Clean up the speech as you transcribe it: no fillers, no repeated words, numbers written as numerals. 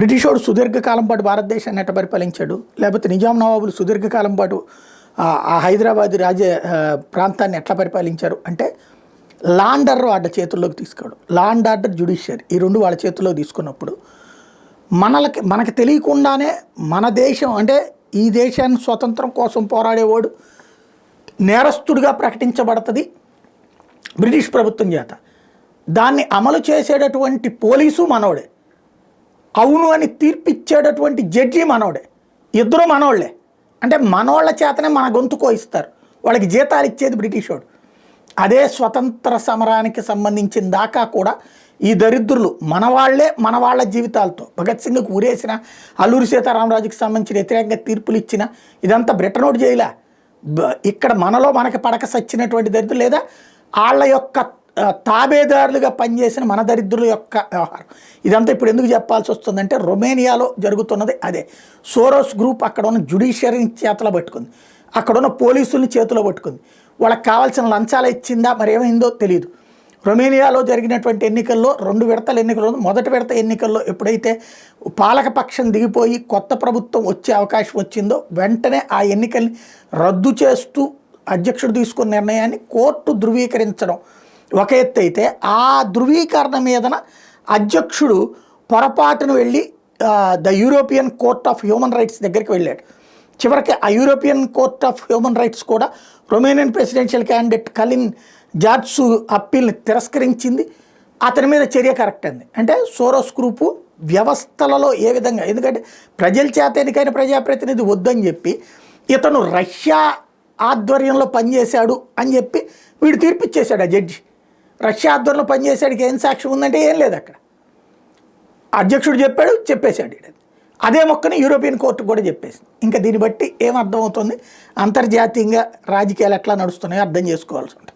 బ్రిటిషోడు సుదీర్ఘకాలం పాటు భారతదేశాన్ని ఎట్ట పరిపాలించాడు, లేకపోతే నిజాం నవాబులు సుదీర్ఘకాలం పాటు ఆ హైదరాబాద్ ప్రాంతాన్ని ఎట్లా పరిపాలించారు అంటే లా అండ్ ఆర్డర్ వాళ్ళ చేతుల్లోకి తీసుకోవడం. లా అండ్ ఆర్డర్, జ్యుడిషియరీ ఈ రెండు వాళ్ళ చేతుల్లో తీసుకున్నప్పుడు మనకి తెలియకుండానే మన దేశం అంటే ఈ దేశాన్ని స్వతంత్రం కోసం పోరాడేవాడు నేరస్తుడిగా ప్రకటించబడుతుంది బ్రిటిష్ ప్రభుత్వం చేత. దాన్ని అమలు చేసేటటువంటి పోలీసు మనోడే, అవును అని తీర్పిచ్చేటటువంటి జడ్జి మనోడే, ఇద్దరు మనోళ్లే. అంటే మనోళ్ళ చేతనే మన గొంతు కోయిస్తారు, వాళ్ళకి జీతాలు ఇచ్చేది బ్రిటిషోడు. అదే స్వతంత్ర సమరానికి సంబంధించిన దాకా కూడా ఈ దరిద్రులు మన వాళ్ళ జీవితాలతో భగత్ సింగ్కి ఊరేసిన, అల్లూరి సీతారామరాజుకి సంబంధించిన వ్యతిరేకంగా తీర్పులు ఇచ్చిన ఇదంతా బ్రిటనోడు చేయలే. ఇక్కడ మనకి పడక సచ్చినటువంటి దరిద్రులు లేదా వాళ్ళ యొక్క తాబేదారులుగా పనిచేసిన మన దరిద్రుల యొక్క వ్యవహారం. ఇదంతా ఇప్పుడు ఎందుకు చెప్పాల్సి వస్తుందంటే రొమేనియాలో జరుగుతున్నది అదే. సోరోస్ గ్రూప్ అక్కడ ఉన్న జ్యుడిషియరీని చేతిలో పట్టుకుంది, అక్కడ ఉన్న పోలీసుల్ని చేతిలో పట్టుకుంది. వాళ్ళకి కావాల్సిన లంచాలు ఇచ్చిందా మరేమైందో తెలియదు. రొమేనియాలో జరిగినటువంటి ఎన్నికల్లో 2 విడతల ఎన్నికల్లో మొదటి విడత ఎన్నికల్లో ఎప్పుడైతే పాలకపక్షం దిగిపోయి కొత్త ప్రభుత్వం వచ్చే అవకాశం వచ్చిందో వెంటనే ఆ ఎన్నికల్ని రద్దు చేస్తూ అధ్యక్షుడు తీసుకున్న నిర్ణయాన్ని కోర్టు ధృవీకరించడం ఒక ఎత్తు అయితే, ఆ ధృవీకరణ మీదన అధ్యక్షుడు పొరపాటును వెళ్ళి the European court of human rights దగ్గరికి వెళ్ళాడు. చివరికి ఆ European court of human rights కూడా రొమేనియన్ ప్రెసిడెన్షియల్ క్యాండిడేట్ కలిన్ జార్జు అప్పీల్ని తిరస్కరించింది. అతని మీద చర్య కరెక్ట్ అంది. అంటే సోరోస్ గ్రూపు వ్యవస్థలలో ఏ విధంగా, ఎందుకంటే ప్రజల చేత ఎన్నికైన ప్రజాప్రతినిధి వద్దని చెప్పి ఇతను రష్యా ఆధ్వర్యంలో పనిచేశాడు అని చెప్పి వీడు తీర్పిచ్చేశాడు. ఆ జడ్జి రష్యా ఆధ్వర్యంలో పనిచేసాడికి ఏం సాక్ష్యం ఉందంటే ఏం లేదు అక్కడ. అధ్యక్షుడు చెప్పేశాడు. అదే మొక్కని యూరోపియన్ కోర్టు కూడా చెప్పేసింది. ఇంకా దీన్ని బట్టి ఏమర్థమవుతుంది, అంతర్జాతీయంగా రాజకీయాలు ఎట్లా నడుస్తున్నాయో అర్థం చేసుకోవాల్సి ఉంటుంది.